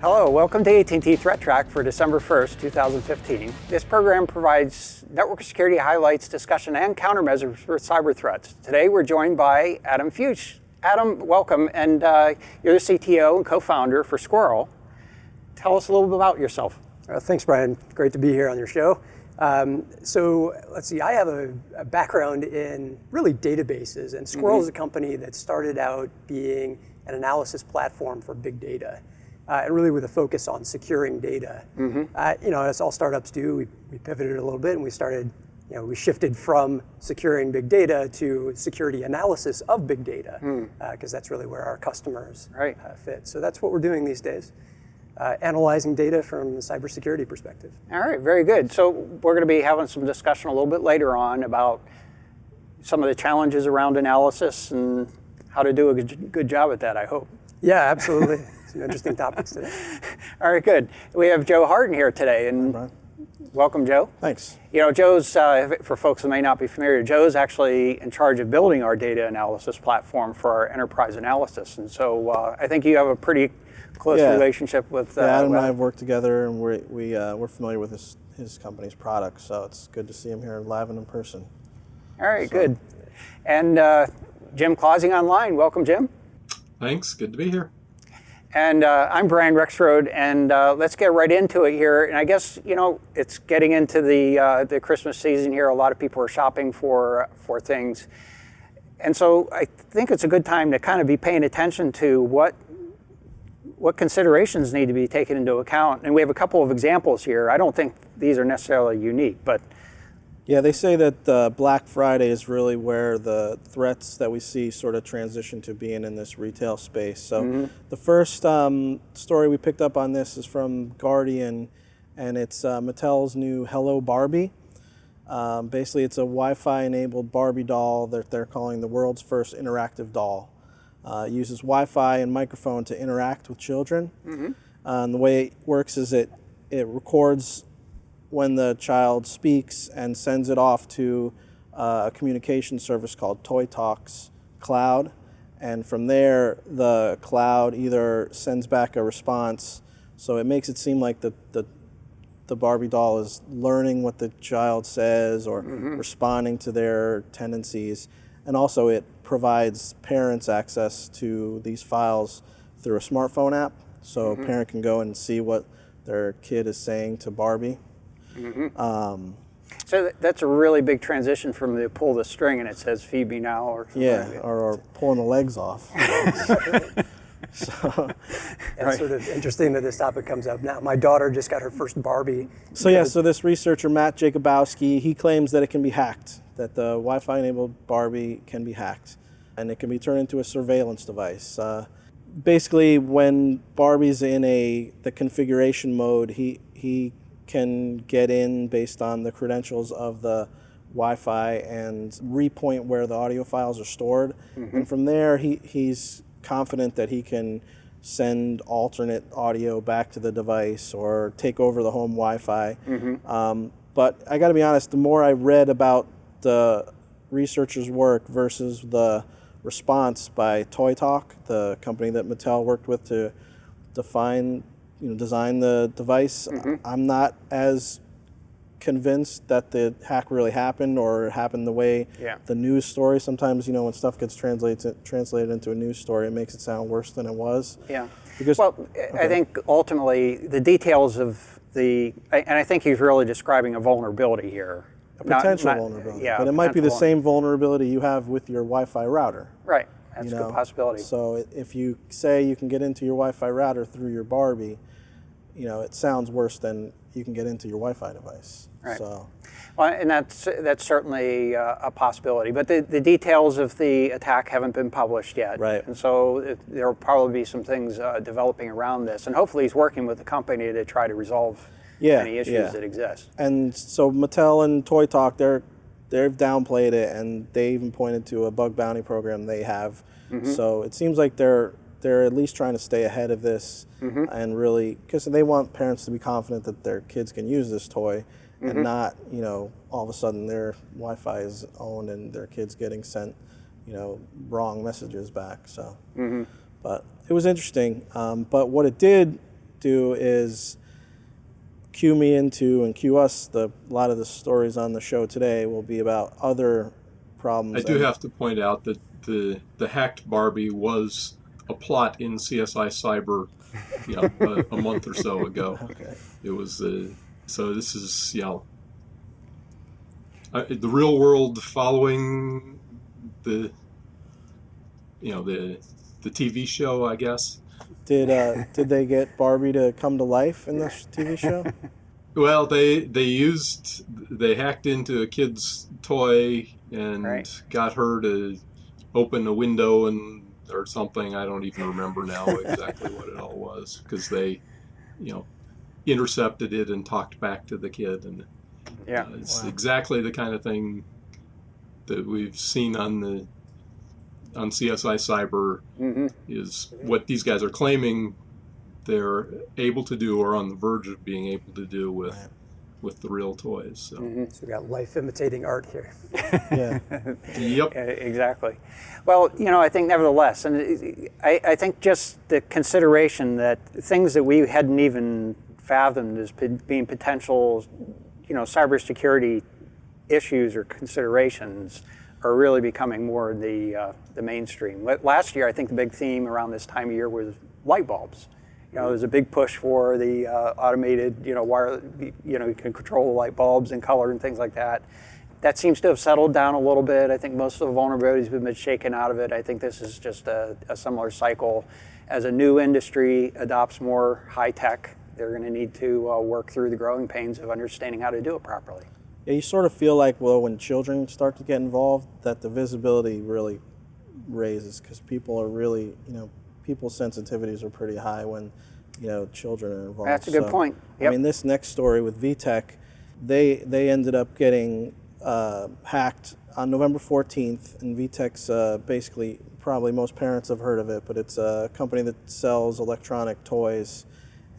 Hello, welcome to AT&T ThreatTraq for December 1st, 2015. This program provides network security highlights, discussion, and countermeasures for cyber threats. Today we're joined by Adam Fuchs. Adam, welcome, and you're the CTO and co-founder for Sqrrl. Tell us a little bit about yourself. Thanks, Brian. Great to be here on your show. So let's see, I have a background in really databases, and Sqrrl is a company that started out being an analysis platform for big data, and really with a focus on securing data. As all startups do, we pivoted a little bit and we started, we shifted from securing big data to security analysis of big data, because that's really where our customers fit. So that's what we're doing these days. Analyzing data from a cybersecurity perspective. All right, very good. So we're going to be having some discussion a little bit later on about some of the challenges around analysis and how to do a good job at that, I hope. Yeah, absolutely. Some interesting topics today. All right, good. We have Joe Harten here today, and welcome, Joe. Thanks. Joe's, for folks who may not be familiar, Joe's actually in charge of building our data analysis platform for our enterprise analysis, and so I think you have a pretty close relationship with. Adam and I have worked together, and we're familiar with his company's products, so it's good to see him here live and in person. All right, good. And Jim Clausing online. Welcome, Jim. Thanks. Good to be here. And I'm Brian Rexroad, and let's get right into it here. And I guess it's getting into the Christmas season here. A lot of people are shopping for things, and so I think it's a good time to kind of be paying attention to what considerations need to be taken into account. And we have a couple of examples here. I don't think these are necessarily unique, but yeah, they say that Black Friday is really where the threats that we see sort of transition to being in this retail space. So the first story we picked up on this is from Guardian, and it's Mattel's new Hello Barbie. Basically, it's a Wi-Fi enabled Barbie doll that they're calling the world's first interactive doll. It uses Wi-Fi and microphone to interact with children. And the way it works is it records when the child speaks and sends it off to a communication service called Toy Talk's cloud. And from there, the cloud either sends back a response, so it makes it seem like the Barbie doll is learning what the child says or responding to their tendencies. And also it provides parents access to these files through a smartphone app, so a parent can go and see what their kid is saying to Barbie. So that's a really big transition from the pull the string and it says feed me now or something. Yeah, or pulling the legs off. So it's sort of interesting that this topic comes up now. My daughter just got her first Barbie. So this researcher, Matt Jacobowski, he claims that it can be hacked, that the Wi-Fi enabled Barbie can be hacked, and it can be turned into a surveillance device. Basically, when Barbie's in the configuration mode, he can get in based on the credentials of the Wi-Fi and repoint where the audio files are stored. And from there, he's confident that he can send alternate audio back to the device or take over the home Wi-Fi. But I got to be honest, the more I read about the researchers' work versus the response by Toy Talk, the company that Mattel worked with to design the device, I'm not as convinced that the hack really happened or happened the way the news story. Sometimes, when stuff gets translated into a news story, it makes it sound worse than it was. Yeah. I think ultimately the details of and I think he's really describing a vulnerability here. A potential vulnerability. Yeah, but it might be the same vulnerability you have with your Wi-Fi router. Right. That's a good possibility. So if you say you can get into your Wi-Fi router through your Barbie, it sounds worse than you can get into your Wi-Fi device. Right. So, well, and that's certainly a possibility. But the details of the attack haven't been published yet. Right. And so there will probably be some things developing around this. And hopefully he's working with the company to try to resolve any issues that exist. And so Mattel and Toy Talk, they've downplayed it, and they even pointed to a bug bounty program they have. So it seems like they're at least trying to stay ahead of this and really, because they want parents to be confident that their kids can use this toy and not, all of a sudden their Wi-Fi is owned and their kids getting sent, wrong messages back. So, but it was interesting. But what it did do is cue me into and cue us. A lot of the stories on the show today will be about other problems. I do have to point out that the hacked Barbie was a plot in CSI Cyber, a month or so ago. Okay. It was so this is the real world following the the TV show, I guess. Did they get Barbie to come to life in this TV show? Well, they hacked into a kid's toy and Right. got her to open a window or something. I don't even remember now exactly what it all was, because they, intercepted it and talked back to the kid, and Yeah. it's Wow. exactly the kind of thing that we've seen on CSI Cyber. Is what these guys are claiming they're able to do, or on the verge of being able to do with the real toys. So. So we got life imitating art here. Yeah. Yep. Exactly. Well, I think nevertheless, and I think just the consideration that things that we hadn't even fathomed as being potential, cybersecurity issues or considerations are really becoming more the mainstream. Last year, I think the big theme around this time of year was light bulbs. There's a big push for the automated, wire, you can control the light bulbs and color and things like that. That seems to have settled down a little bit. I think most of the vulnerabilities have been shaken out of it. I think this is just a similar cycle. As a new industry adopts more high tech, they're going to need to work through the growing pains of understanding how to do it properly. Yeah, you sort of feel like, well, when children start to get involved, that the visibility really raises, because people are really, people's sensitivities are pretty high when, children are involved. That's a good point. Yep. I mean, this next story with VTech, they ended up getting hacked on November 14th, and VTech's basically, probably most parents have heard of it, but it's a company that sells electronic toys,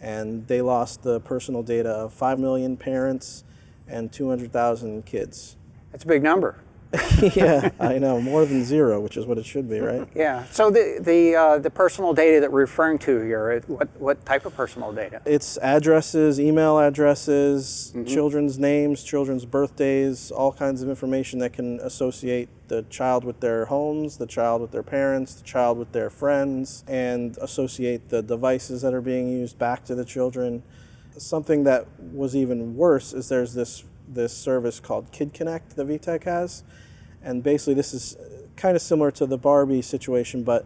and they lost the personal data of 5 million parents and 200,000 kids. That's a big number. Yeah, I know, more than zero, which is what it should be, right? Yeah. So the personal data that we're referring to here, what type of personal data? It's addresses, email addresses, children's names, children's birthdays, all kinds of information that can associate the child with their homes, the child with their parents, the child with their friends, and associate the devices that are being used back to the children. Something that was even worse is there's this service called Kid Connect that VTech has, and basically this is kind of similar to the Barbie situation, but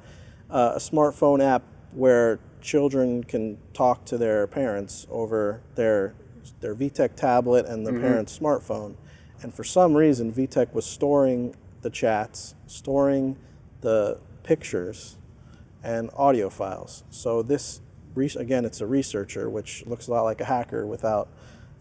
a smartphone app where children can talk to their parents over their VTech tablet and the parent's smartphone. And for some reason, VTech was storing the chats, storing the pictures and audio files. So this, again, it's a researcher, which looks a lot like a hacker without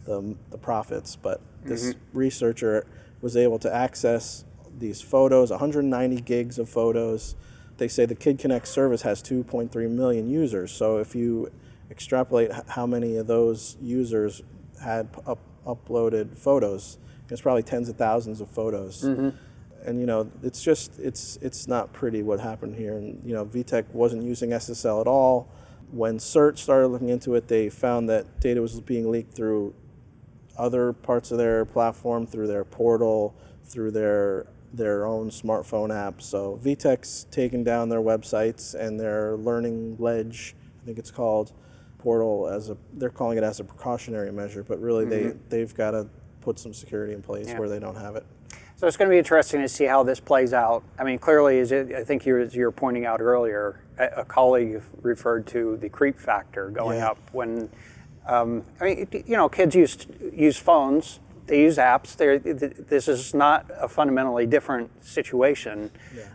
the profits, but this researcher was able to access these photos, 190 gigs of photos. They say the Kid Connect service has 2.3 million users, so if you extrapolate how many of those users had uploaded photos, it's probably tens of thousands of photos. And it's just, it's not pretty what happened here. And VTech wasn't using SSL at all. When CERT started looking into it, they found that data was being leaked through other parts of their platform, through their portal, through their own smartphone app. So VTech's taken down their websites and their Learning Ledge, I think it's called, portal they're calling it as a precautionary measure, but really they've got to put some security in place where they don't have it. So it's going to be interesting to see how this plays out. I mean, clearly, I think as you were pointing out earlier, a colleague referred to the creep factor going up when, kids use phones, they use apps. This is not a fundamentally different situation,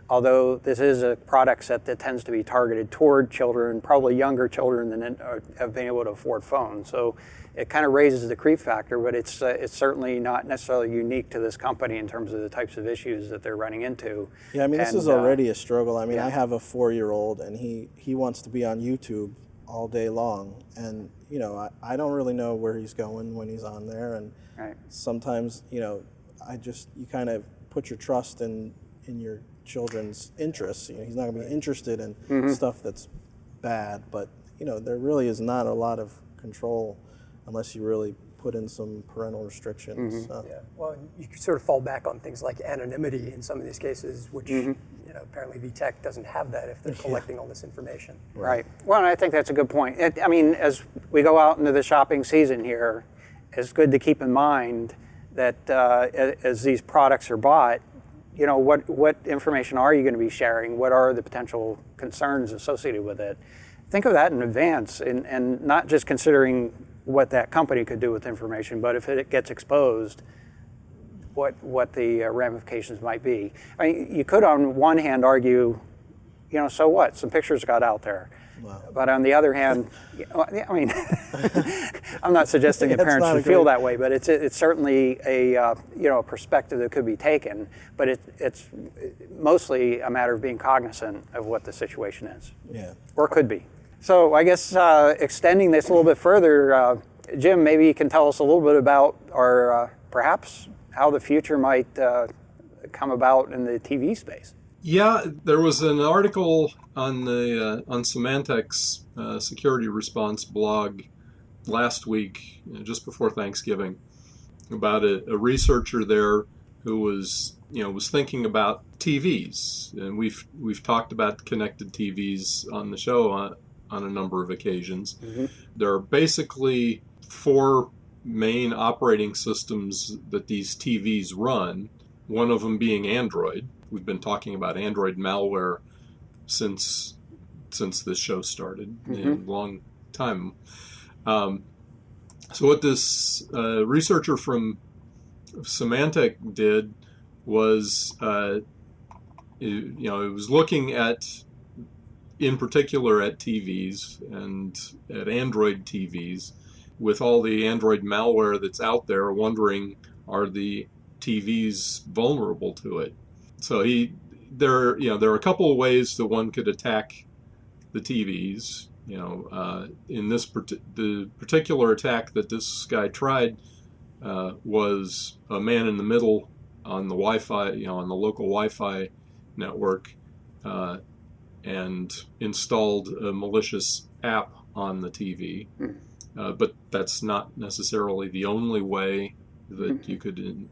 although this is a product set that tends to be targeted toward children, probably younger children than have been able to afford phones. So it kind of raises the creep factor, but it's certainly not necessarily unique to this company in terms of the types of issues that they're running into. Yeah, I mean, this is already a struggle. I mean, I have a 4-year-old, and he wants to be on YouTube all day long, and I don't really know where he's going when he's on there, and sometimes you kind of put your trust in your children's interests. He's not going to be interested in stuff that's bad, but there really is not a lot of control unless you really put in some parental restrictions. Yeah. Well, you could sort of fall back on things like anonymity in some of these cases, which apparently VTech doesn't have that if they're collecting all this information. Right. Well, and I think that's a good point. As we go out into the shopping season here, it's good to keep in mind that as these products are bought, what information are you going to be sharing? What are the potential concerns associated with it? Think of that in advance, and not just considering what that company could do with information, but if it gets exposed, what the ramifications might be. You could on one hand argue, so what? Some pictures got out there. Wow. But on the other hand, I'm not suggesting that parents should feel that way, but it's certainly a perspective that could be taken. But it's mostly a matter of being cognizant of what the situation is, or could be. So I guess extending this a little bit further, Jim, maybe you can tell us a little bit about, or perhaps how the future might come about in the TV space. Yeah, there was an article on Symantec's security response blog last week, just before Thanksgiving, about a researcher there who was thinking about TVs, and we've talked about connected TVs on the show on a number of occasions. Mm-hmm. There are basically 4 main operating systems that these TVs run, one of them being Android. We've been talking about Android malware since this show started, a long time. So what this researcher from Symantec did was, it was looking at, in particular, at TVs and at Android TVs, with all the Android malware that's out there, wondering, are the TVs vulnerable to it? So there are a couple of ways that one could attack the TVs. In the particular attack that this guy tried was a man in the middle on the Wi-Fi, on the local Wi-Fi network, and installed a malicious app on the TV. But that's not necessarily the only way that you could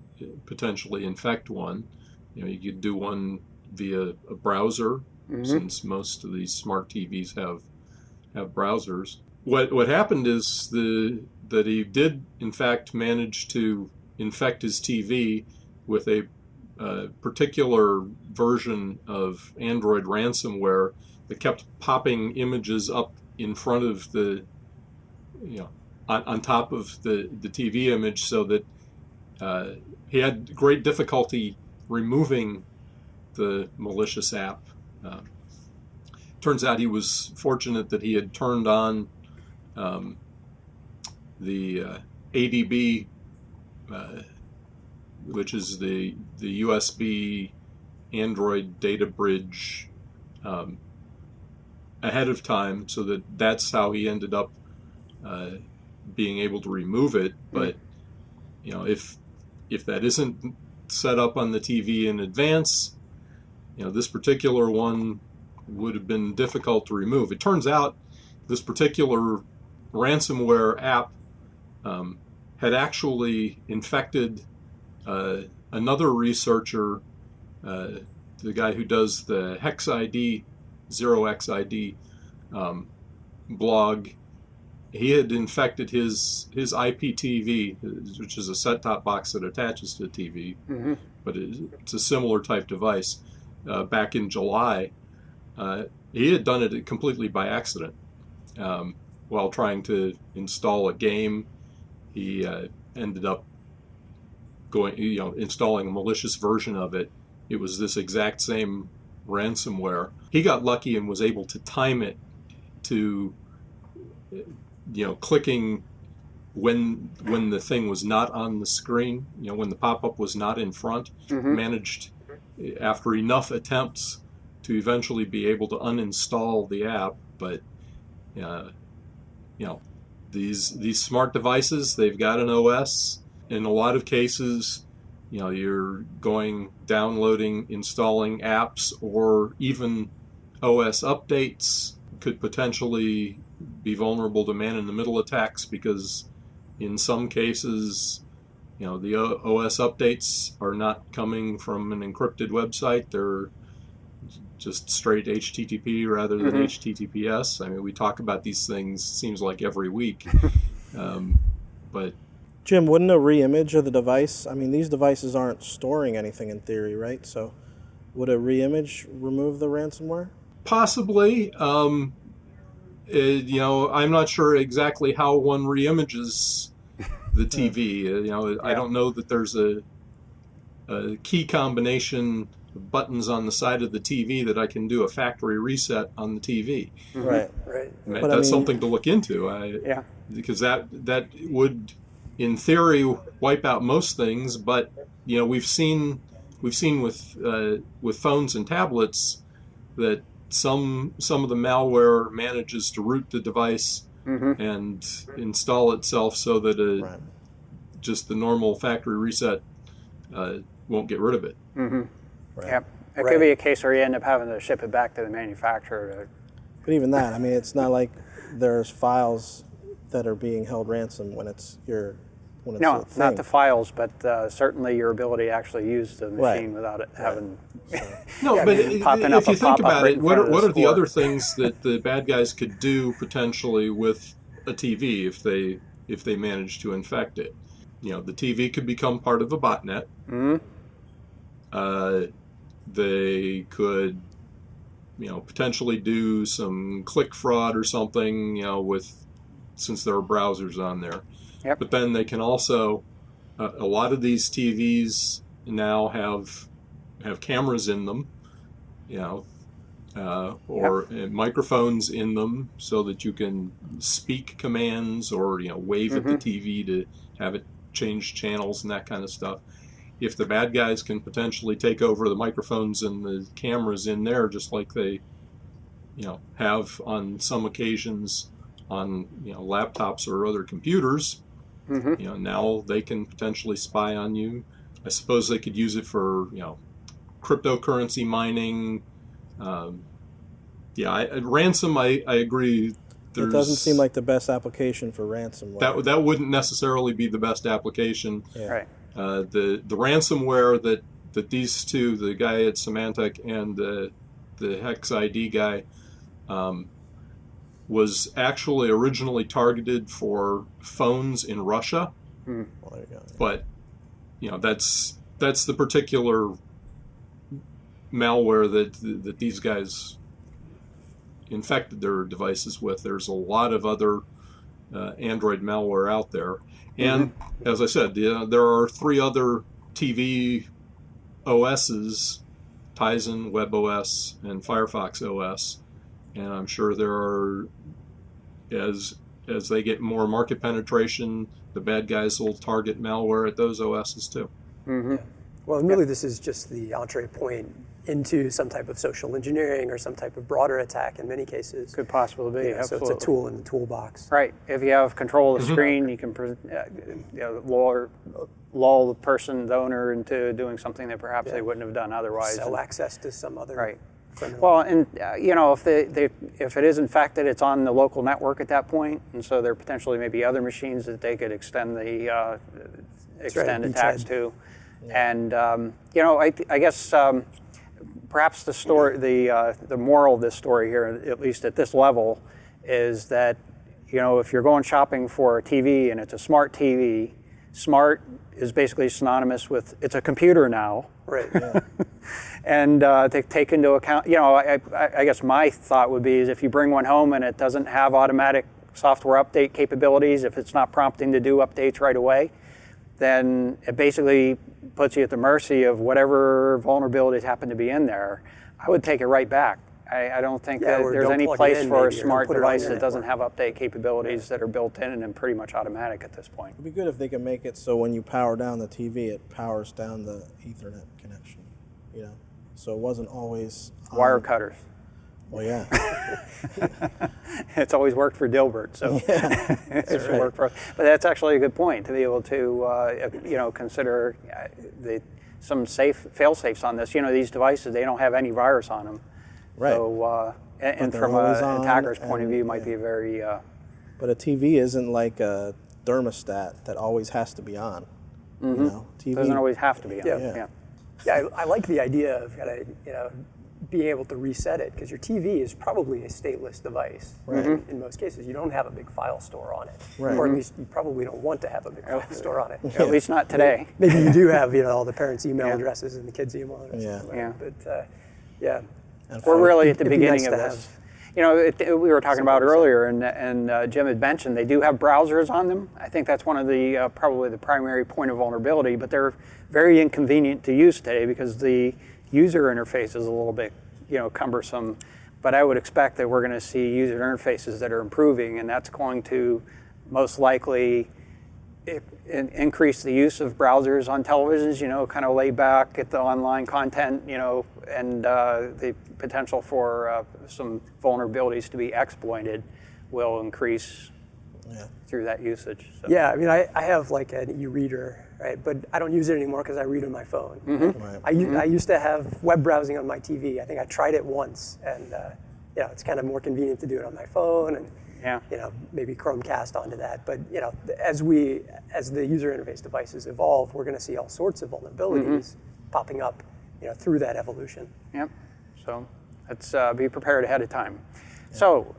potentially infect one. You could do one via a browser, since most of these smart TVs have browsers. What happened is that he did, in fact, manage to infect his TV with a particular version of Android ransomware that kept popping images up in front of the, on top of the TV image, so that he had great difficulty removing the malicious app. Turns out he was fortunate that he had turned on the ADB, which is the USB Android data bridge, ahead of time, so that's how he ended up being able to remove it. But if that isn't set up on the TV in advance, this particular one would have been difficult to remove. It turns out this particular ransomware app had actually infected another researcher, the guy who does the Hex ID, 0xID blog. He had infected his IPTV, which is a set-top box that attaches to the TV, but it's a similar type device, back in July. He had done it completely by accident. While trying to install a game, he ended up installing a malicious version of it. It was this exact same ransomware. He got lucky and was able to time it to clicking when the thing was not on the screen, when the pop-up was not in front. Managed, after enough attempts, to eventually be able to uninstall the app. But these smart devices, they've got an OS. In a lot of cases, you're downloading, installing apps, or even OS updates could potentially be vulnerable to man-in-the-middle attacks because in some cases, the OS updates are not coming from an encrypted website. They're just straight HTTP rather than HTTPS. I mean, we talk about these things, seems like every week. But Jim, wouldn't a re-image of the device, I mean, these devices aren't storing anything in theory, right? So would a re-image remove the ransomware? possibly. I'm not sure exactly how one re-images the TV. I don't know that there's a key combination of buttons on the side of the TV that I can do a factory reset on the TV. Right. That's something to look into. Because that would, in theory, wipe out most things. But we've seen with phones and tablets that some of the malware manages to root the device and install itself so that just the normal factory reset won't get rid of it. Yep. It could be a case where you end up having to ship it back to the manufacturer. But even that, I mean, it's not like there's files that are being held ransom when it's No, not the files, but certainly your ability to actually use the machine without it having popping up if you a think pop-up about right it, in what front of are the score. other things that the bad guys could do potentially with a TV if they manage to infect it? The TV could become part of a botnet. They could, potentially do some click fraud or something, since there are browsers on there. Yep. But then they can also, a lot of these TVs now have cameras in them, or microphones in them so that you can speak commands or, wave at the TV to have it change channels and that kind of stuff. If the bad guys can potentially take over the microphones and the cameras in there, just like they, have on some occasions on, laptops or other computers, now they can potentially spy on you. I suppose they could use it for, cryptocurrency mining. Ransom, I agree. It doesn't seem like the best application for ransomware. That wouldn't necessarily be the best application. Yeah. Right. The ransomware that these two, the guy at Symantec and the Hex ID guy, was actually originally targeted for phones in Russia. Well, there you go. But that's the particular malware that these guys infected their devices with. There's a lot of other Android malware out there. And as I said, there are 3 other TV OSs, Tizen, WebOS, and Firefox OS. And I'm sure there are, as they get more market penetration, the bad guys will target malware at those OSs too. Well, and really this is just the entree point into some type of social engineering or some type of broader attack in many cases. Could possibly be. So Absolutely. it's a tool in the toolbox. Right. If you have control of the screen, you can lull the person, the owner, into doing something that perhaps they wouldn't have done otherwise. Sell access to some other criminal. Well, and if it is infected, it's on the local network at that point, and so there potentially may be other machines that they could extend the attacks to. And I guess perhaps the story, the moral of this story here, at least at this level, is that if you're going shopping for a TV and it's a smart TV, smart is basically synonymous with it's a computer now. Right. Yeah. And to take into account, I guess my thought would be is if you bring one home and it doesn't have automatic software update capabilities, if it's not prompting to do updates right away, then it basically puts you at the mercy of whatever vulnerabilities happen to be in there. I would take it right back. I don't think that there's any place for a smart device that doesn't have update capabilities that are built in and pretty much automatic at this point. It'd be good if they can make it so when you power down the TV, it powers down the Ethernet connection, So it wasn't always Wire cutters. Well, yeah. It's always worked for Dilbert, so it should work for us. But that's actually a good point to be able to, consider some fail-safes on this. These devices, they don't have any virus on them. Right. So and they're from always an on, attacker's point of and- view, might yeah. be very. But a TV isn't like a thermostat that always has to be on. You know, TV Doesn't always have to be on. Yeah. Yeah, I like the idea of being able to reset it, because your TV is probably a stateless device. In most cases, you don't have a big file store on it, Right. or at least you probably don't want to have a big file store on it. At least not today. Maybe you do have all the parents' email addresses and the kids' email addresses. Yeah. But yeah, We're really at the it'd be beginning nice of to this. have You know, we were talking about earlier, and Jim had mentioned they do have browsers on them. I think that's one of the probably the primary point of vulnerability, but they're very inconvenient to use today because the user interface is a little bit, cumbersome. But I would expect that we're going to see user interfaces that are improving, and that's going to most likely increase the use of browsers on televisions, kind of lay back, get the online content, and the potential for some vulnerabilities to be exploited will increase through that usage. So. Yeah, I mean, I have like an e-reader, right? But I don't use it anymore because I read on my phone. Right. I used to have web browsing on my TV. I think I tried it once, and it's kind of more convenient to do it on my phone, and maybe Chromecast onto that. But as the user interface devices evolve, we're going to see all sorts of vulnerabilities popping up, through that evolution. Yep. So let's be prepared ahead of time. Yeah. So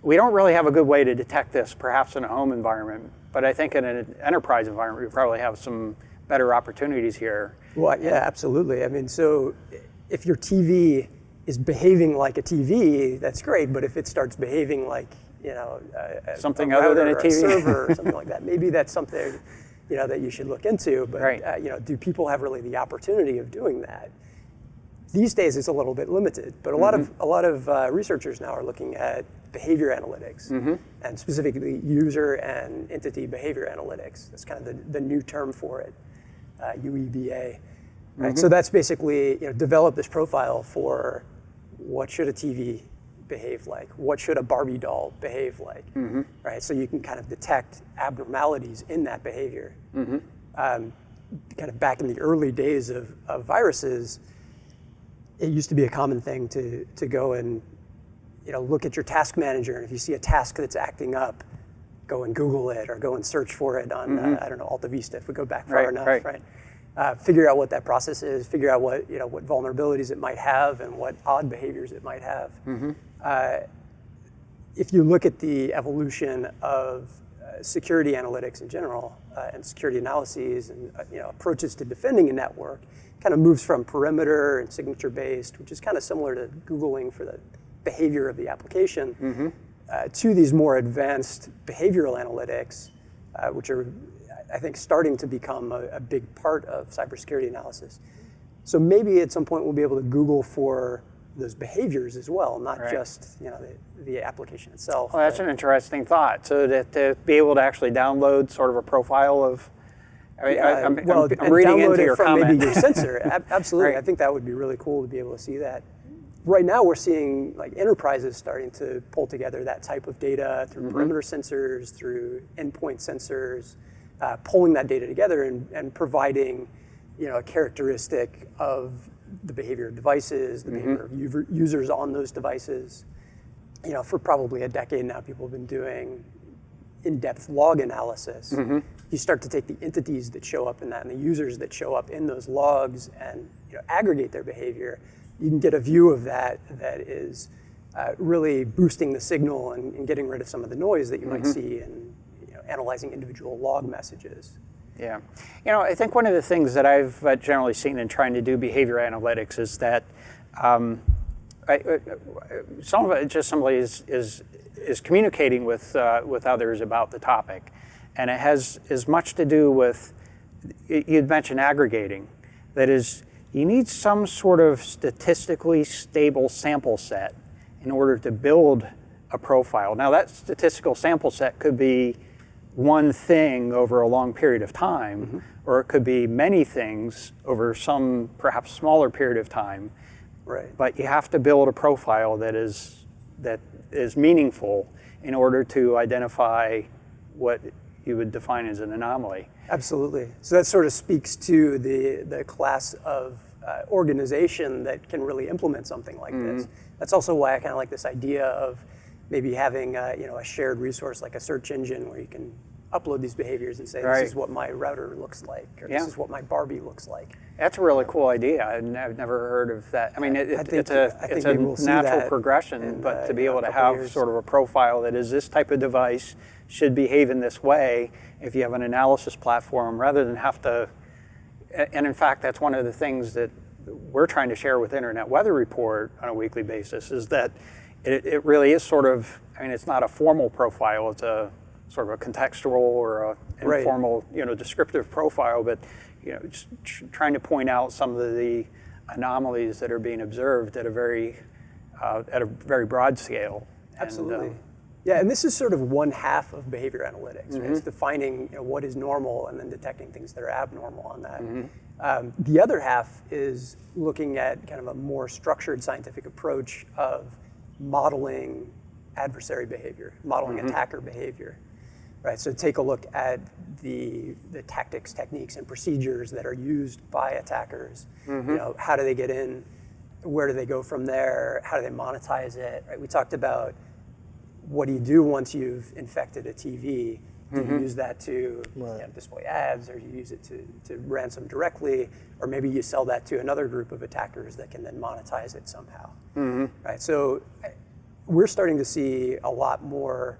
we don't really have a good way to detect this, perhaps in a home environment, but I think in an enterprise environment, we probably have some better opportunities here. Well, yeah, absolutely. I mean, so if your TV is behaving like a TV, that's great. But if it starts behaving like, something a other than a router or TV, server or something like that, maybe that's something, that you should look into. But right. Do people have really the opportunity of doing that? These days, it's a little bit limited, but a lot of researchers now are looking at behavior analytics, and specifically user and entity behavior analytics. That's kind of the new term for it, UEBA. Right? So that's basically develop this profile for what should a TV behave like, what should a Barbie doll behave like, right? So you can kind of detect abnormalities in that behavior. Kind of back in the early days of viruses, it used to be a common thing to go and look at your task manager, and if you see a task that's acting up, go and Google it or go and search for it on Alta Vista if we go back far enough, right? Figure out what that process is, figure out what what vulnerabilities it might have and what odd behaviors it might have. If you look at the evolution of security analytics in general and security analyses and approaches to defending a network, kind of moves from perimeter and signature based, which is kind of similar to Googling for the behavior of the application, to these more advanced behavioral analytics, which are, I think, starting to become a big part of cybersecurity analysis. So maybe at some point we'll be able to Google for those behaviors as well, not just the application itself. Well, that's an interesting thought. So that to be able to actually download sort of a profile of, I'm reading into your comment. Maybe your sensor. Absolutely, Right. I think that would be really cool to be able to see that. Right now, we're seeing like enterprises starting to pull together that type of data through perimeter sensors, through endpoint sensors, pulling that data together and providing, a characteristic of the behavior of devices, the behavior of users on those devices. For probably a decade now, people have been doing in-depth log analysis. You start to take the entities that show up in that and the users that show up in those logs and aggregate their behavior. You can get a view of that is really boosting the signal and getting rid of some of the noise that you might see in analyzing individual log messages. Yeah. I think one of the things that I've generally seen in trying to do behavior analytics is that some of it just simply is communicating with others about the topic. And it has as much to do with, you'd mentioned aggregating. That is, you need some sort of statistically stable sample set in order to build a profile. Now that statistical sample set could be one thing over a long period of time, or it could be many things over some perhaps smaller period of time. Right. But you have to build a profile that is meaningful in order to identify what you would define as an anomaly. Absolutely. So that sort of speaks to the class of organization that can really implement something like this. That's also why I kind of like this idea of maybe having a shared resource like a search engine where you can upload these behaviors and say, this is what my router looks like, or this is what my Barbie looks like. That's a really cool idea. I've never heard of that. I mean, it's a natural progression, but to be able to have sort of a profile that is this type of device should behave in this way if you have an analysis platform, rather than have to, and in fact, that's one of the things that we're trying to share with Internet Weather Report on a weekly basis, is that it really is sort of, I mean, it's not a formal profile, it's a sort of a contextual or a informal, descriptive profile, but just trying to point out some of the anomalies that are being observed at a very broad scale. Absolutely. And this is sort of one half of behavior analytics. Right? It's defining what is normal and then detecting things that are abnormal on that. The other half is looking at kind of a more structured scientific approach of modeling adversary behavior, modeling attacker behavior. Right, so take a look at the tactics, techniques, and procedures that are used by attackers. How do they get in? Where do they go from there? How do they monetize it? Right, we talked about what do you do once you've infected a TV? Do you use that to display ads, or do you use it to ransom directly, or maybe you sell that to another group of attackers that can then monetize it somehow? Right, so we're starting to see a lot more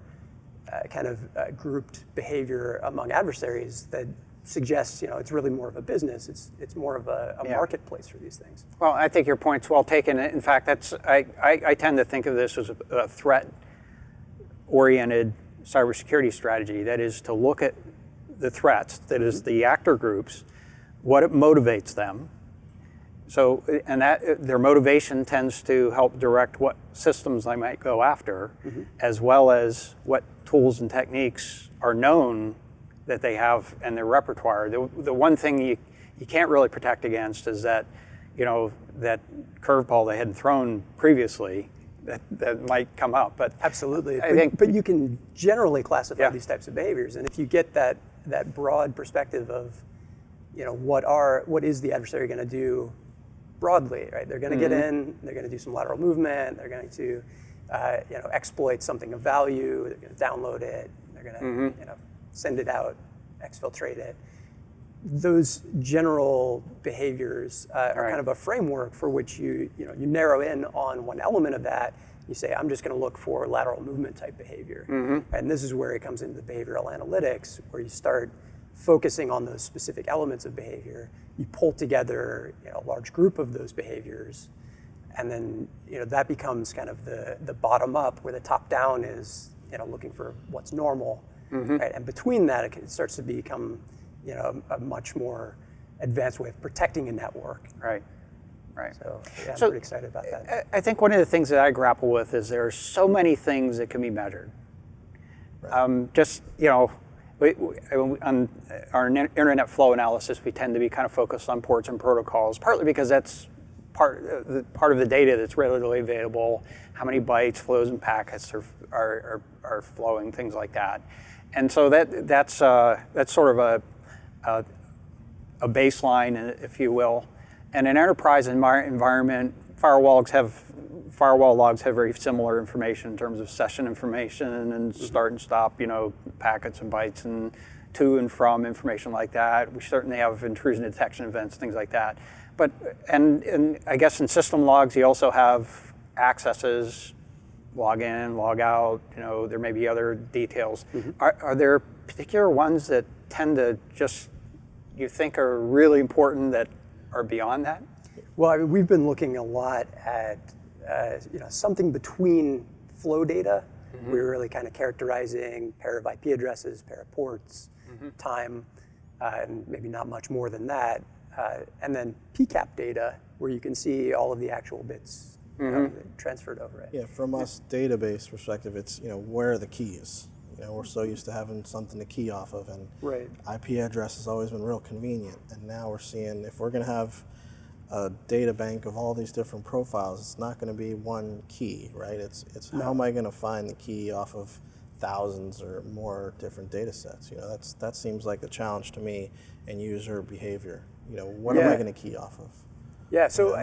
grouped behavior among adversaries that suggests it's really more of a business. It's more of a marketplace for these things. Well, I think your point's well taken. In fact, I tend to think of this as a threat-oriented cybersecurity strategy. That is to look at the threats, that is the actor groups, what it motivates them. So, and that their motivation tends to help direct what systems they might go after, as well as what tools and techniques are known that they have in their repertoire. The one thing you can't really protect against is that, that curveball they hadn't thrown previously that might come up. But absolutely, but you can generally classify these types of behaviors, and if you get that broad perspective of, what is the adversary going to do broadly, right? They're going to get in, they're going to do some lateral movement, they're going to exploit something of value, they're going to download it, they're going to send it out, exfiltrate it. Those general behaviors are kind of a framework for which you narrow in on one element of that. You say, I'm just going to look for lateral movement type behavior. And this is where it comes into the behavioral analytics, where you start focusing on those specific elements of behavior. You pull together a large group of those behaviors, and then that becomes kind of the bottom up, where the top down is looking for what's normal, right? And between that, it starts to become a much more advanced way of protecting a network. Right. So I'm pretty excited about that. I think one of the things that I grapple with is there are so many things that can be measured. On our internet flow analysis, we tend to be kind of focused on ports and protocols, partly because that's part of the data that's readily available, how many bytes, flows, and packets are flowing, things like that. And so that's sort of a baseline, if you will. And in an enterprise environment, firewall logs have very similar information in terms of session information and start and stop, packets and bytes and to and from information like that. We certainly have intrusion detection events, things like that. But and I guess in system logs, you also have accesses, log in, log out. There may be other details. Are there particular ones that tend to you think are really important that are beyond that? Well, I mean, we've been looking a lot at something between flow data. We're really kind of characterizing pair of IP addresses, pair of ports, time, and maybe not much more than that. And then PCAP data, where you can see all of the actual bits transferred over it. Yeah, from us database perspective, it's where are the keys? We're so used to having something to key off of, and IP address has always been real convenient. And now we're seeing if we're going to have a data bank of all these different profiles, it's not going to be one key, right? It's how am I going to find the key off of thousands or more different data sets. That seems like a challenge to me in user behavior. What am I going to key off of? Yeah, so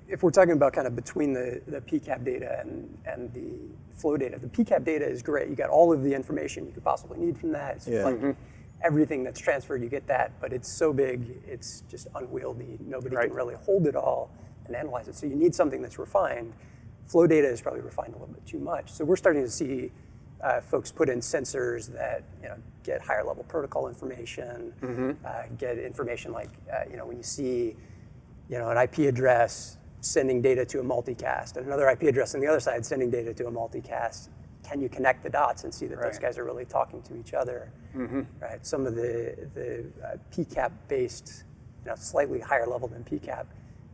if we're talking about kind of between the PCAP data and the flow data, the PCAP data is great. You got all of the information you could possibly need from that. It's like everything that's transferred, you get that, but it's so big, it's just unwieldy. Nobody can really hold it all and analyze it. So you need something that's refined. Flow data is probably refined a little bit too much. So we're starting to see folks put in sensors that get higher level protocol information, get information like when you see an IP address sending data to a multicast, and another IP address on the other side sending data to a multicast. Can you connect the dots and see that those guys are really talking to each other? Right. Some of the PCAP-based, slightly higher level than PCAP,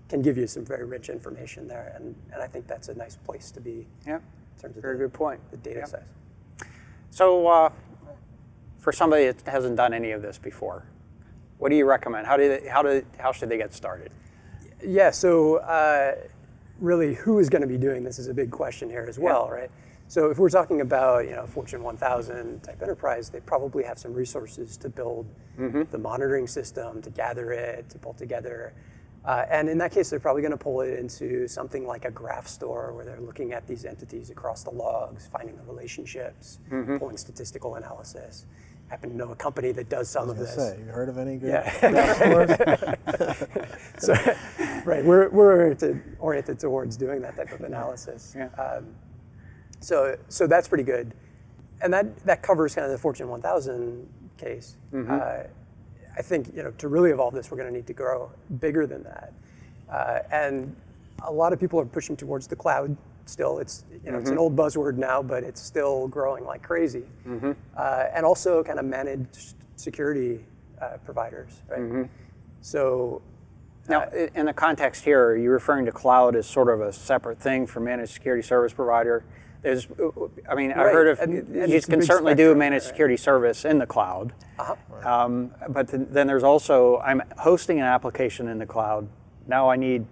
can give you some very rich information there, and I think that's a nice place to be. Yeah. In terms of very good point. The data size. So, for somebody that hasn't done any of this before, what do you recommend? How should they get started? Yeah, so really, who is going to be doing this is a big question here as well, right? So if we're talking about Fortune 1000 type enterprise, they probably have some resources to build the monitoring system, to gather it, to pull together. And in that case, they're probably going to pull it into something like a graph store where they're looking at these entities across the logs, finding the relationships, pulling statistical analysis. I happen to know a company that does some of this. You heard of any good? Yeah. So, right, we're oriented towards doing that type of analysis. Yeah. So that's pretty good, and that covers kind of the Fortune 1000 case. I think to really evolve this, we're going to need to grow bigger than that, and a lot of people are pushing towards the cloud. Still, it's it's an old buzzword now, but it's still growing like crazy. And also kind of managed security providers, right? So now, in the context here, are you referring to cloud as sort of a separate thing from managed security service provider? I've heard of you can certainly do managed security service in the cloud, but then there's also I'm hosting an application in the cloud. Now I need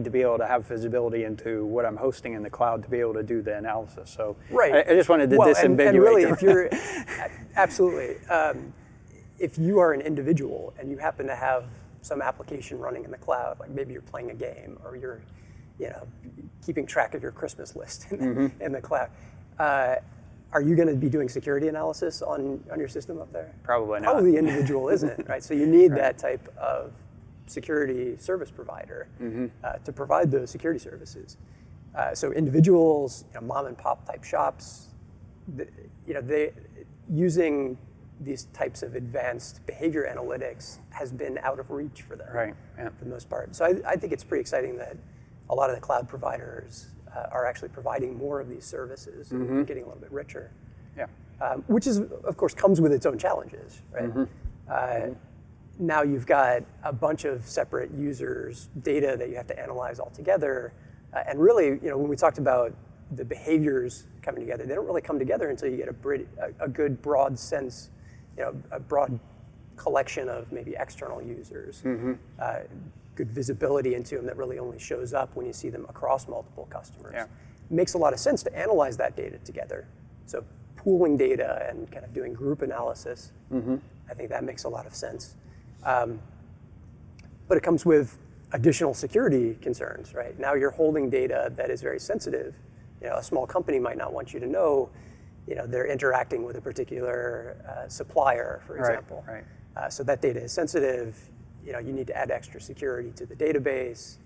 to be able to have visibility into what I'm hosting in the cloud to be able to do the analysis. So I just wanted to disambiguate. And really, if you're absolutely, if you are an individual and you happen to have some application running in the cloud, like maybe you're playing a game or you're, keeping track of your Christmas list in the cloud, are you going to be doing security analysis on your system up there? Probably not. Probably the individual isn't, right? So you need that type of security service provider to provide those security services. So individuals, mom and pop type shops, they using these types of advanced behavior analytics has been out of reach for them, for the most part. So I think it's pretty exciting that a lot of the cloud providers are actually providing more of these services and getting a little bit richer. Yeah. Which is, of course, comes with its own challenges, right? Now you've got a bunch of separate users' data that you have to analyze all together. And really, when we talked about the behaviors coming together, they don't really come together until you get a good broad sense, a broad collection of maybe external users, good visibility into them that really only shows up when you see them across multiple customers. Yeah. It makes a lot of sense to analyze that data together. So pooling data and kind of doing group analysis, I think that makes a lot of sense. But it comes with additional security concerns, right? Now you're holding data that is very sensitive. A small company might not want you to know, they're interacting with a particular supplier, for example. Right. So that data is sensitive. You need to add extra security to the database.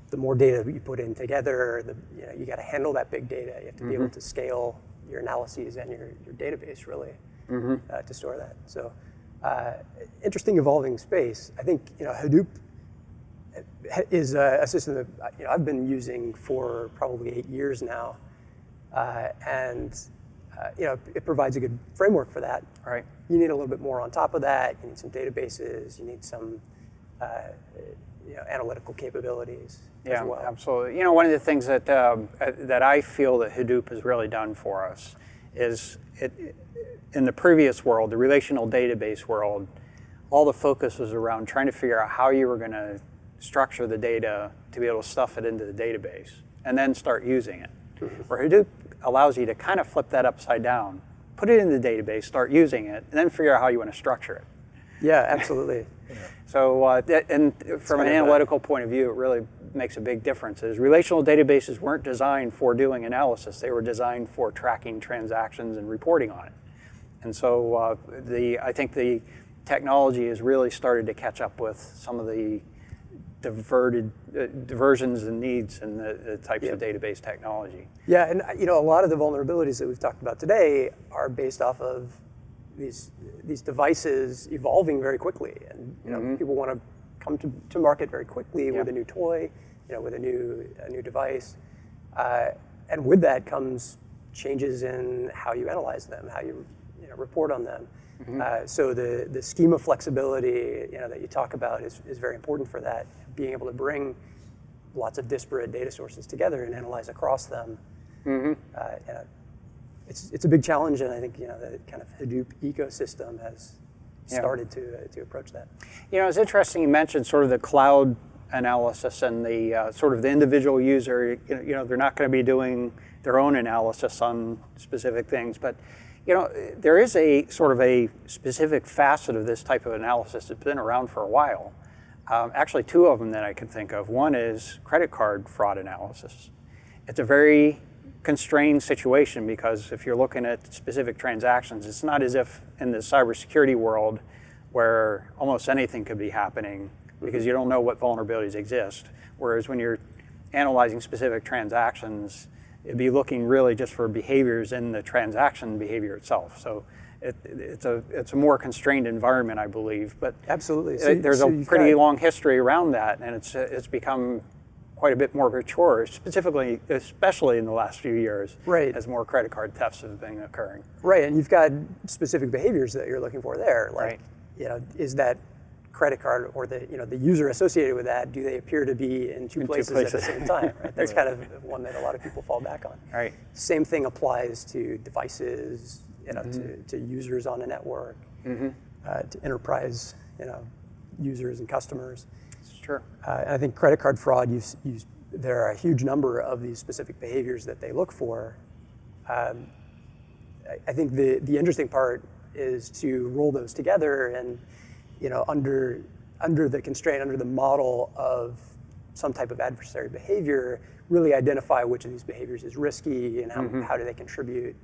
The more data you put in together, you got to handle that big data. You have to be able to scale your analyses and your database really to store that. So interesting evolving space. I think Hadoop is a system that I've been using for probably 8 years now, and it provides a good framework for that. Right. You need a little bit more on top of that. You need some databases. You need some analytical capabilities as well. Yeah, absolutely. One of the things that that I feel that Hadoop has really done for us is in the previous world, the relational database world, all the focus was around trying to figure out how you were going to structure the data to be able to stuff it into the database and then start using it. Where Hadoop allows you to kind of flip that upside down, put it in the database, start using it, and then figure out how you want to structure it. Yeah, absolutely. So, and from an analytical point of view, it really makes a big difference. Is relational databases weren't designed for doing analysis; they were designed for tracking transactions and reporting on it. And so, I think the technology has really started to catch up with some of the diversions and needs in the types of database technology. Yeah, and a lot of the vulnerabilities that we've talked about today are based off of these devices evolving very quickly, and people want to come to market very quickly with a new toy, with a new device, and with that comes changes in how you analyze them, how you report on them. So the schema flexibility that you talk about is very important for that. Being able to bring lots of disparate data sources together and analyze across them. It's a big challenge, and I think the kind of Hadoop ecosystem has started to approach that. It's interesting you mentioned sort of the cloud analysis and the sort of the individual user. They're not going to be doing their own analysis on specific things, but there is a sort of a specific facet of this type of analysis that's been around for a while. Actually, two of them that I can think of. One is credit card fraud analysis. It's a very constrained situation because if you're looking at specific transactions, it's not as if in the cybersecurity world where almost anything could be happening because you don't know what vulnerabilities exist. Whereas when you're analyzing specific transactions, it'd be looking really just for behaviors in the transaction behavior itself. So it's a more constrained environment, I believe. But absolutely, there's a pretty long history around that, and it's become quite a bit more mature, especially in the last few years, as more credit card thefts have been occurring. Right, and you've got specific behaviors that you're looking for there. Like, is that credit card or the user associated with that, do they appear to be in two places at the same time? Right? That's kind of one that a lot of people fall back on. Right. Same thing applies to devices, to users on a network, to enterprise, users and customers. Sure. And I think credit card fraud, there are a huge number of these specific behaviors that they look for. I think the interesting part is to roll those together and, under the constraint, under the model of some type of adversary behavior, really identify which of these behaviors is risky and how do they contribute,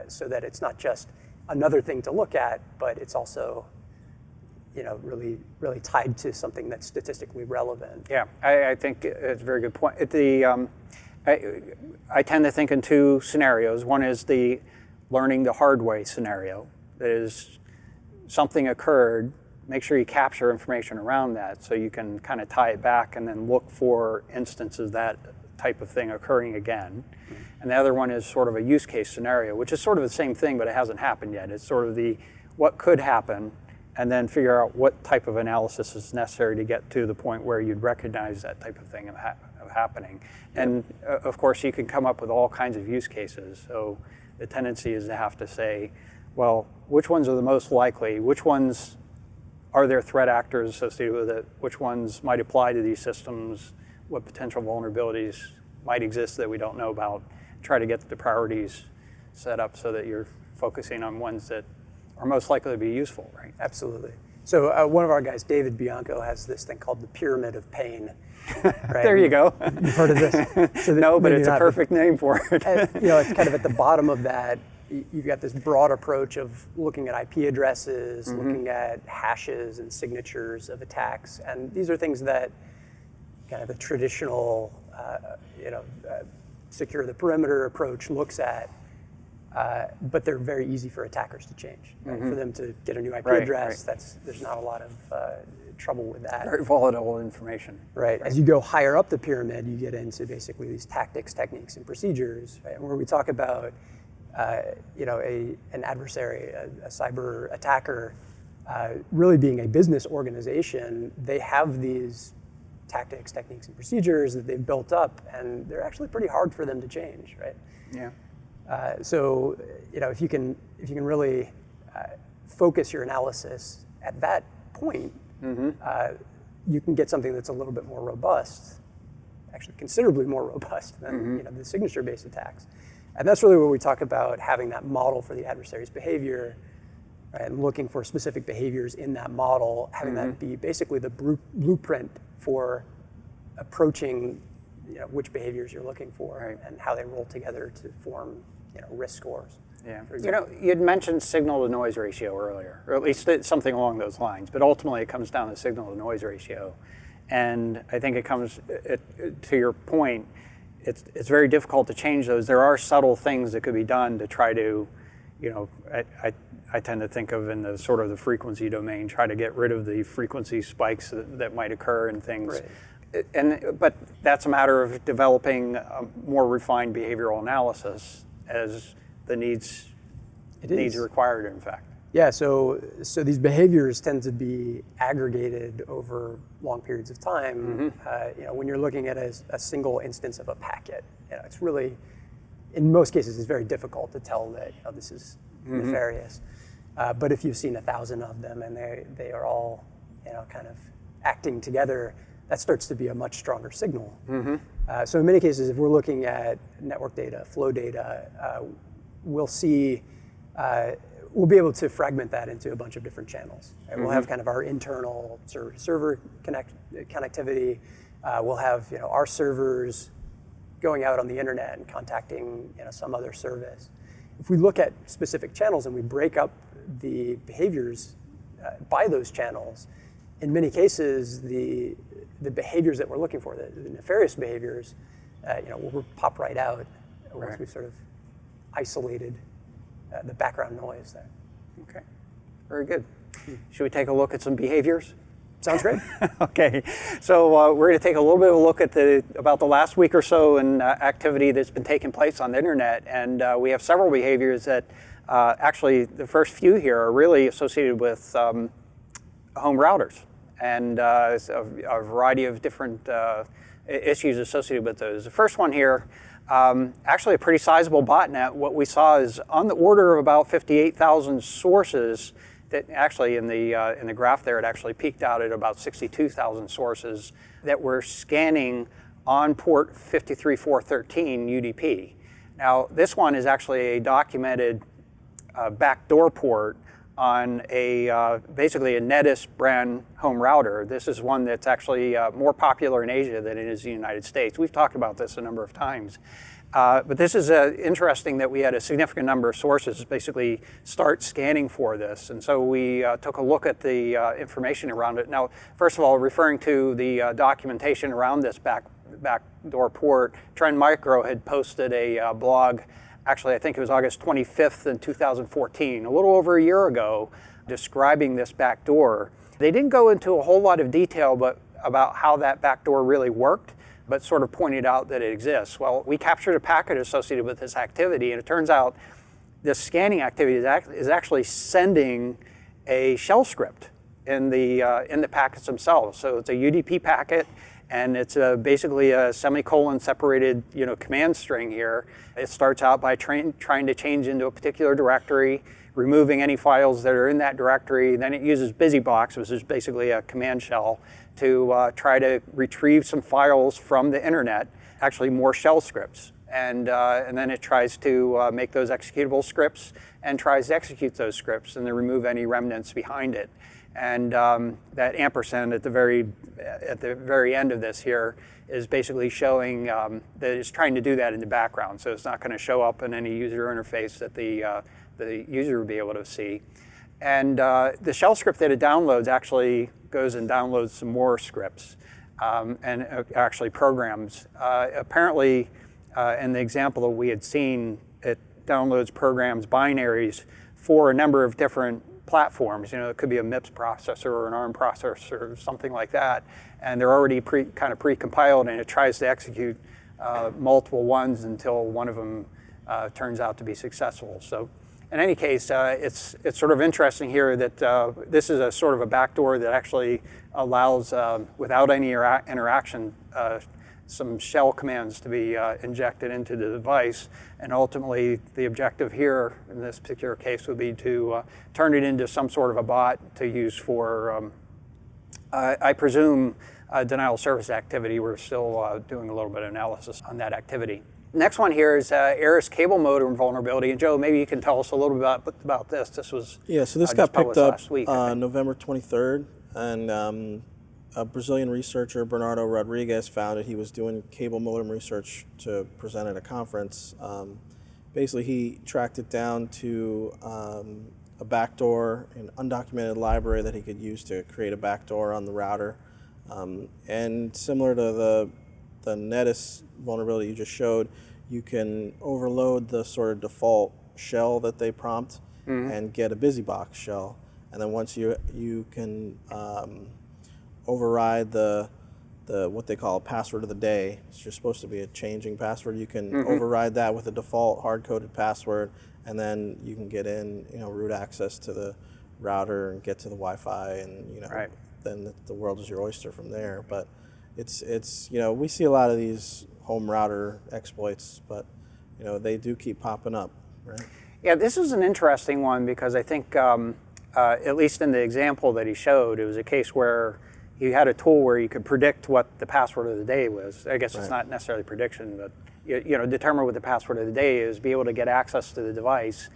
so that it's not just another thing to look at, but it's also really tied to something that's statistically relevant. Yeah, I think it's a very good point. I tend to think in two scenarios. One is the learning the hard way scenario. That is, something occurred, make sure you capture information around that so you can kind of tie it back and then look for instances of that type of thing occurring again. And the other one is sort of a use case scenario, which is sort of the same thing, but it hasn't happened yet. It's sort of the what could happen, and then figure out what type of analysis is necessary to get to the point where you'd recognize that type of thing of happening. And of course, you can come up with all kinds of use cases. So the tendency is to have to say, well, which ones are the most likely? Which ones are there threat actors associated with it? Which ones might apply to these systems? What potential vulnerabilities might exist that we don't know about? Try to get the priorities set up so that you're focusing on ones that are most likely to be useful, right? Absolutely. So one of our guys, David Bianco, has this thing called the pyramid of pain. Right? There you go. You've heard of this? So no, but it's a perfect name for it. It's kind of at the bottom of that. You've got this broad approach of looking at IP addresses, looking at hashes and signatures of attacks, and these are things that kind of the traditional, secure the perimeter approach looks at. But they're very easy for attackers to change. Right? For them to get a new IP address, there's not a lot of trouble with that. Very volatile information. Right. As you go higher up the pyramid, you get into basically these tactics, techniques, and procedures. Right? Where we talk about, an adversary, a cyber attacker, really being a business organization, they have these tactics, techniques, and procedures that they've built up, and they're actually pretty hard for them to change. Right. Yeah. So, if you can really focus your analysis at that point, you can get something that's a little bit more robust, actually considerably more robust than the signature-based attacks. And that's really where we talk about having that model for the adversary's behavior, right, and looking for specific behaviors in that model, having that be basically the blueprint for approaching which behaviors you're looking for and how they roll together to form risk scores. Yeah, you'd mentioned signal to noise ratio earlier, or at least something along those lines, but ultimately it comes down to signal to noise ratio. And I think it comes, to your point, it's very difficult to change those. There are subtle things that could be done to try to, I tend to think of in the sort of the frequency domain, try to get rid of the frequency spikes that might occur in things. Right. But that's a matter of developing a more refined behavioral analysis as the needs required, in fact. Yeah, so these behaviors tend to be aggregated over long periods of time. When you're looking at a single instance of a packet, it's really, in most cases, it's very difficult to tell that this is nefarious. But if you've seen 1,000 of them and they are all, kind of acting together, that starts to be a much stronger signal. So in many cases, if we're looking at network data, flow data, we'll see, we'll be able to fragment that into a bunch of different channels. Right? We'll have kind of our internal server connectivity. We'll have our servers going out on the internet and contacting some other service. If we look at specific channels and we break up the behaviors by those channels, in many cases the behaviors that we're looking for, the nefarious behaviors, will pop right out once we've sort of isolated the background noise there. Okay, very good. Should we take a look at some behaviors? Sounds great. Okay, so we're going to take a little bit of a look at about the last week or so in activity that's been taking place on the internet, and we have several behaviors that actually the first few here are really associated with home routers and a variety of different issues associated with those. The first one here, actually a pretty sizable botnet. What we saw is on the order of about 58,000 sources. That actually in the graph there, it actually peaked out at about 62,000 sources that were scanning on port 53413 UDP. Now this one is actually a documented backdoor port on basically a netis brand home router. This is one that's actually more popular in Asia than it is in the United States. We've talked about this a number of times. But this is interesting that we had a significant number of sources basically start scanning for this. And so we took a look at the information around it. Now, first of all, referring to the documentation around this backdoor port, Trend Micro had posted a blog, actually I think it was August 25th in 2014, a little over a year ago, describing this backdoor. They didn't go into a whole lot of detail about how that backdoor really worked, but sort of pointed out that it exists. Well, we captured a packet associated with this activity, and it turns out this scanning activity is actually sending a shell script in the packets themselves. So it's a UDP packet, and it's basically a semicolon separated command string here. It starts out by trying to change into a particular directory, removing any files that are in that directory. Then it uses BusyBox, which is basically a command shell, to try to retrieve some files from the internet, actually more shell scripts. And then it tries to make those executable scripts and tries to execute those scripts and then remove any remnants behind it. And that ampersand at the very end of this here is basically showing that it's trying to do that in the background. So it's not going to show up in any user interface that the user will be able to see. And the shell script that it downloads actually goes and downloads some more scripts and actually programs. Apparently, in the example that we had seen, it downloads programs, binaries, for a number of different platforms. It could be a MIPS processor or an ARM processor or something like that. And they're already kind of pre-compiled, and it tries to execute multiple ones until one of them turns out to be successful. So in any case, it's sort of interesting here that this is a sort of a backdoor that actually allows, without any interaction, some shell commands to be injected into the device. And ultimately, the objective here, in this particular case, would be to turn it into some sort of a bot to use for, I presume, denial of service activity. We're still doing a little bit of analysis on that activity. Next one here is Eris cable modem vulnerability. And Joe, maybe you can tell us a little bit about this. This was so this got picked up last week, November 23rd, and a Brazilian researcher, Bernardo Rodriguez, found it. He was doing cable modem research to present at a conference. Basically, he tracked it down to a backdoor, an undocumented library that he could use to create a backdoor on the router. And similar to the netis vulnerability you just showed, you can overload the sort of default shell that they prompt and get a busybox shell. And then once you can override the what they call a password of the day. It's just supposed to be a changing password. You can override that with a default hard-coded password, and then you can get in, root access to the router and get to the Wi-Fi, and then the world is your oyster from there. But it's we see a lot of these home router exploits, but they do keep popping up, right? Yeah, this is an interesting one because I think at least in the example that he showed, it was a case where you had a tool where you could predict what the password of the day was. I guess it's not necessarily prediction, but determine what the password of the day is, be able to get access to the device.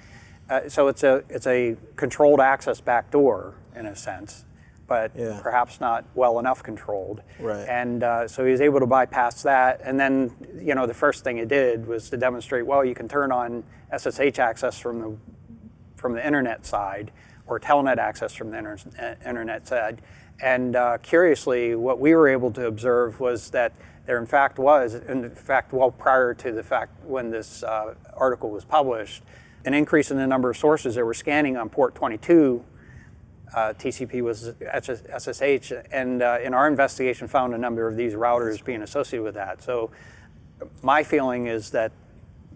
So it's a controlled access backdoor in a sense, but perhaps not well enough controlled. Right. And so he was able to bypass that. And then the first thing it did was to demonstrate, well, you can turn on SSH access from the internet side, or telnet access from the internet side. And curiously, what we were able to observe was that there in fact was, well prior to the fact when this article was published, an increase in the number of sources that were scanning on port 22. TCP was SSH, and in our investigation found a number of these routers being associated with that. So my feeling is that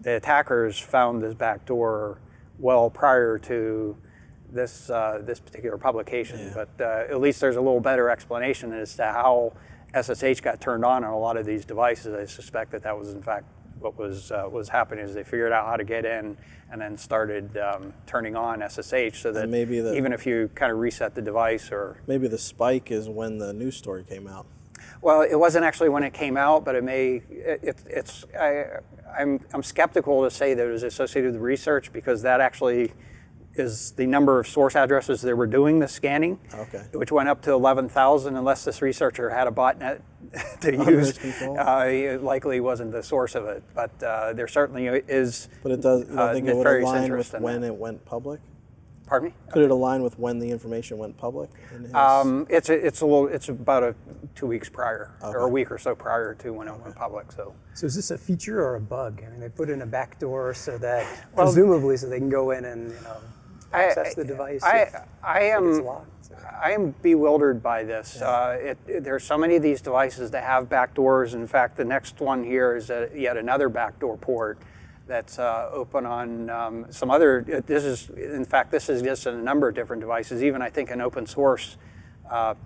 the attackers found this backdoor well prior to this particular publication, but at least there's a little better explanation as to how SSH got turned on a lot of these devices. I suspect that was in fact what was happening, is they figured out how to get in and then started turning on SSH, so that even if you kind of reset the device, or maybe the spike is when the news story came out. Well, it wasn't actually when it came out, but I'm skeptical to say that it was associated with research, because that actually is the number of source addresses that were doing the scanning, which went up to 11,000, unless this researcher had a botnet to use. It likely wasn't the source of it, but there certainly is. But it does. You don't think it would align with when it went public? Pardon me? Could it align with when the information went public? It's about 2 weeks prior, or a week or so prior to when it went public. So is this a feature or a bug? I mean, they put in a backdoor so that presumably so they can go in and access the device. I am bewildered by this. There are so many of these devices that have backdoors. In fact, the next one here is yet another backdoor port that's open on some other. This is just a number of different devices. Even I think an open source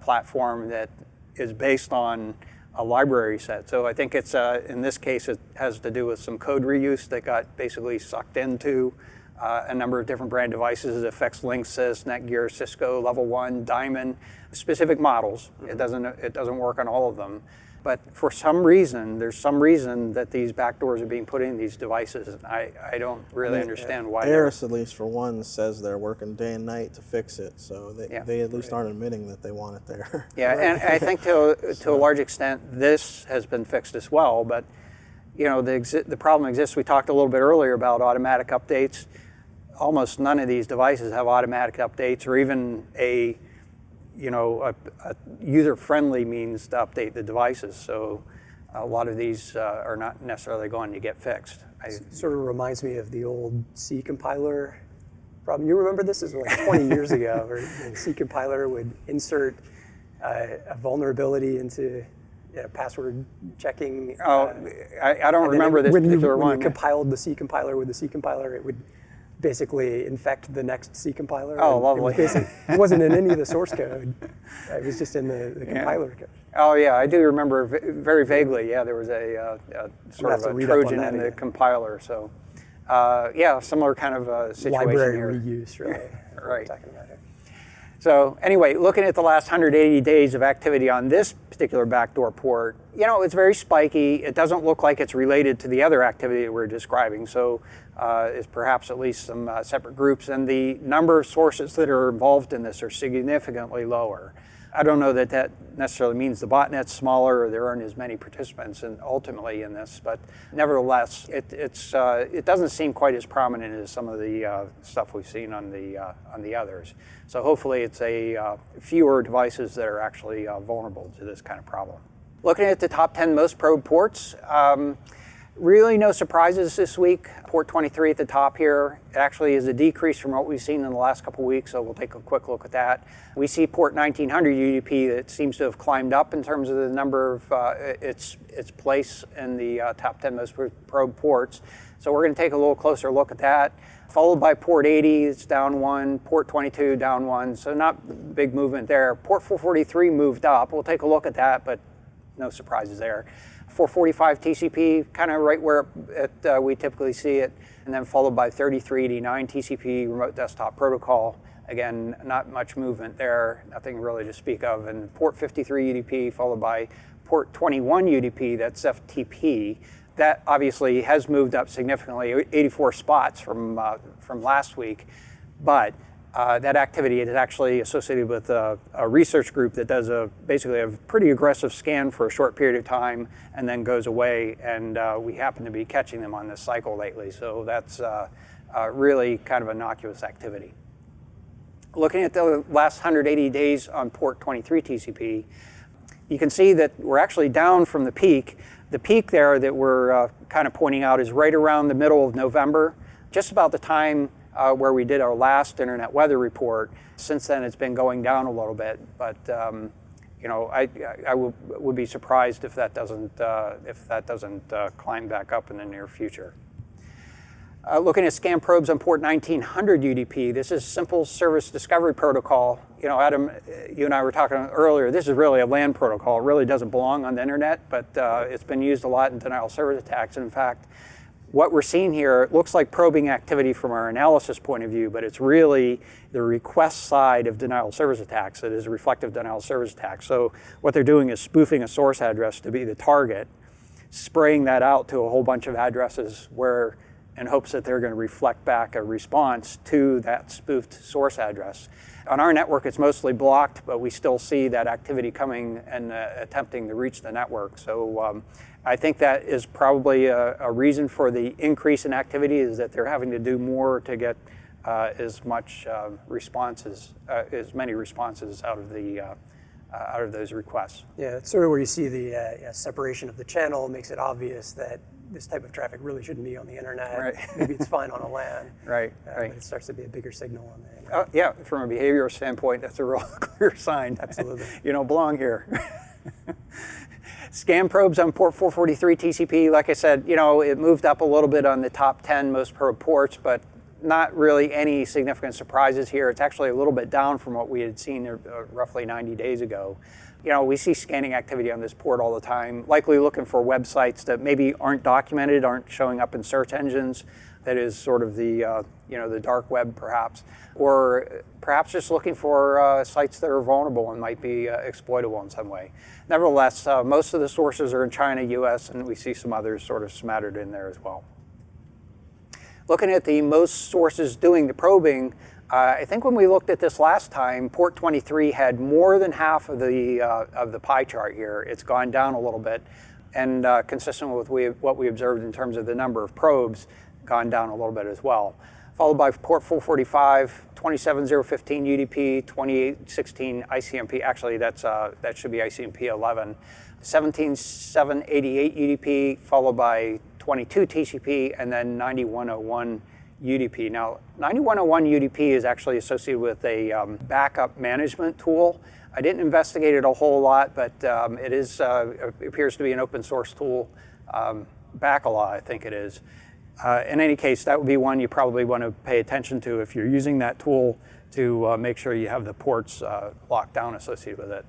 platform that is based on a library set. So I think it's in this case it has to do with some code reuse that got basically sucked into a number of different brand devices. It affects Linksys, Netgear, Cisco, Level 1, Diamond, specific models. It doesn't work on all of them. But for some reason, there's some reason that these backdoors are being put in these devices. And I don't really understand why. Eris, at least for one, says they're working day and night to fix it. So they at least aren't admitting that they want it there. Yeah, and I think to a large extent, this has been fixed as well. But the problem exists. We talked a little bit earlier about automatic updates. Almost none of these devices have automatic updates, or even a user-friendly means to update the devices. So a lot of these are not necessarily going to get fixed. It sort of reminds me of the old C compiler problem. You remember this? This was like 20 years ago, where the C compiler would insert a vulnerability into password checking. I don't remember this particular one. When you compiled the C compiler with the C compiler, it would basically infect the next C compiler. Oh, lovely. It wasn't in any of the source code. It was just in the compiler code. Oh, yeah, I do remember very vaguely. Yeah, there was a sort of a Trojan in the compiler. So, similar kind of situation Library here. reuse, really. Right. Talking about here. So anyway, looking at the last 180 days of activity on this particular backdoor port, it's very spiky. It doesn't look like it's related to the other activity that we're describing. So it's perhaps at least some separate groups, and the number of sources that are involved in this are significantly lower. I don't know that that necessarily means the botnet's smaller or there aren't as many participants ultimately in this, but nevertheless, it doesn't seem quite as prominent as some of the stuff we've seen on the others. So hopefully it's fewer devices that are actually vulnerable to this kind of problem. Looking at the top 10 most probed ports, really no surprises this week. Port 23 at the top here. It actually is a decrease from what we've seen in the last couple of weeks, so we'll take a quick look at that. We see port 1900 UDP that seems to have climbed up in terms of the number of its place in the top 10 most probed ports. So we're going to take a little closer look at that. Followed by port 80, it's down 1, port 22 down 1, so not big movement there. Port 443 moved up. We'll take a look at that, but no surprises there. 445 TCP, kind of right where we typically see it, and then followed by 3389 TCP, remote desktop protocol. Again, not much movement there, nothing really to speak of. And port 53 UDP, followed by port 21 UDP, that's FTP. That obviously has moved up significantly, 84 spots from last week, but that activity is actually associated with a research group that does basically a pretty aggressive scan for a short period of time and then goes away, and we happen to be catching them on this cycle lately, so that's really kind of innocuous activity. Looking at the last 180 days on port 23 TCP, you can see that we're actually down from the peak. The peak there that we're kind of pointing out is right around the middle of November, just about the time where we did our last internet weather report. Since then, it's been going down a little bit, but I would be surprised if that doesn't climb back up in the near future. Looking at scan probes on port 1900 UDP, this is simple service discovery protocol. Adam, you and I were talking earlier, this is really a LAN protocol. It really doesn't belong on the internet, but it's been used a lot in denial of service attacks. In fact, what we're seeing here, it looks like probing activity from our analysis point of view, but it's really the request side of denial of service attacks that is a reflective denial of service attack. So what they're doing is spoofing a source address to be the target, spraying that out to a whole bunch of addresses in hopes that they're going to reflect back a response to that spoofed source address. On our network, it's mostly blocked, but we still see that activity coming and attempting to reach the network. So I think that is probably a reason for the increase in activity, is that they're having to do more to get as many responses out of those requests. Yeah, it's sort of where you see the separation of the channel. Makes it obvious that this type of traffic really shouldn't be on the internet. Right. Maybe it's fine on a LAN. Right. But it starts to be a bigger signal on the internet. Yeah, from a behavioral standpoint, that's a real clear sign. Absolutely. You don't belong here. Scan probes on port 443 TCP, like I said, it moved up a little bit on the top 10 most probed ports, but not really any significant surprises here. It's actually a little bit down from what we had seen roughly 90 days ago. We see scanning activity on this port all the time, likely looking for websites that maybe aren't documented, aren't showing up in search engines. That is sort of the dark web perhaps, or perhaps just looking for sites that are vulnerable and might be exploitable in some way. Nevertheless, most of the sources are in China, US, and we see some others sort of smattered in there as well. Looking at the most sources doing the probing, I think when we looked at this last time, port 23 had more than half of the pie chart here. It's gone down a little bit, and consistent with what we observed in terms of the number of probes, gone down a little bit as well. Followed by port 445, 27015 UDP, 2816 ICMP. Actually, that should be ICMP 11. 17788 UDP, followed by 22 TCP, and then 9101 UDP. Now, 9101 UDP is actually associated with a backup management tool. I didn't investigate it a whole lot, but it appears to be an open source tool. Bacala, I think it is. In any case, that would be one you probably want to pay attention to if you're using that tool, to make sure you have the ports locked down associated with it.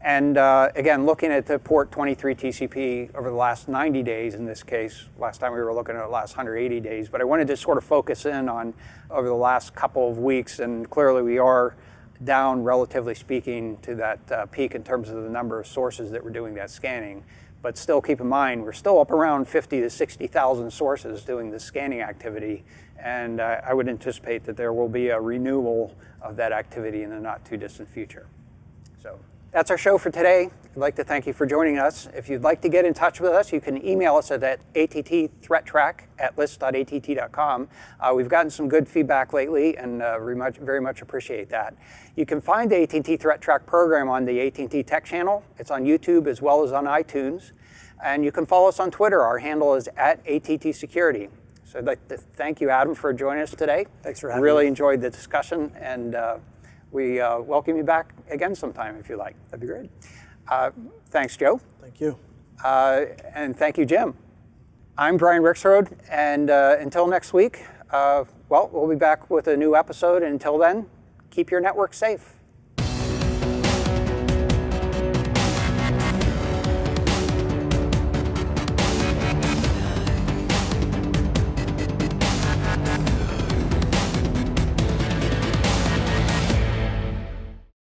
And again, looking at the port 23 TCP over the last 90 days in this case, last time we were looking at the last 180 days, but I wanted to sort of focus in on over the last couple of weeks, and clearly we are down, relatively speaking, to that peak in terms of the number of sources that were doing that scanning. But still keep in mind, we're still up around 50 to 60,000 sources doing the scanning activity. And I would anticipate that there will be a renewal of that activity in the not too distant future. So that's our show for today. I'd like to thank you for joining us. If you'd like to get in touch with us, you can email us at AT&T ThreatTraq at list.att.com. We've gotten some good feedback lately, and very much appreciate that. You can find the AT&T ThreatTraq program on the AT&T Tech channel. It's on YouTube as well as on iTunes. And you can follow us on Twitter. Our handle is at AT&T Security. So I'd like to thank you, Adam, for joining us today. Thanks for having me. Really enjoyed the discussion, and we welcome you back again sometime if you like. That'd be great. Thanks, Joe. Thank you. And thank you, Jim. I'm Brian Rexroad, and until next week, we'll be back with a new episode. And until then, keep your network safe.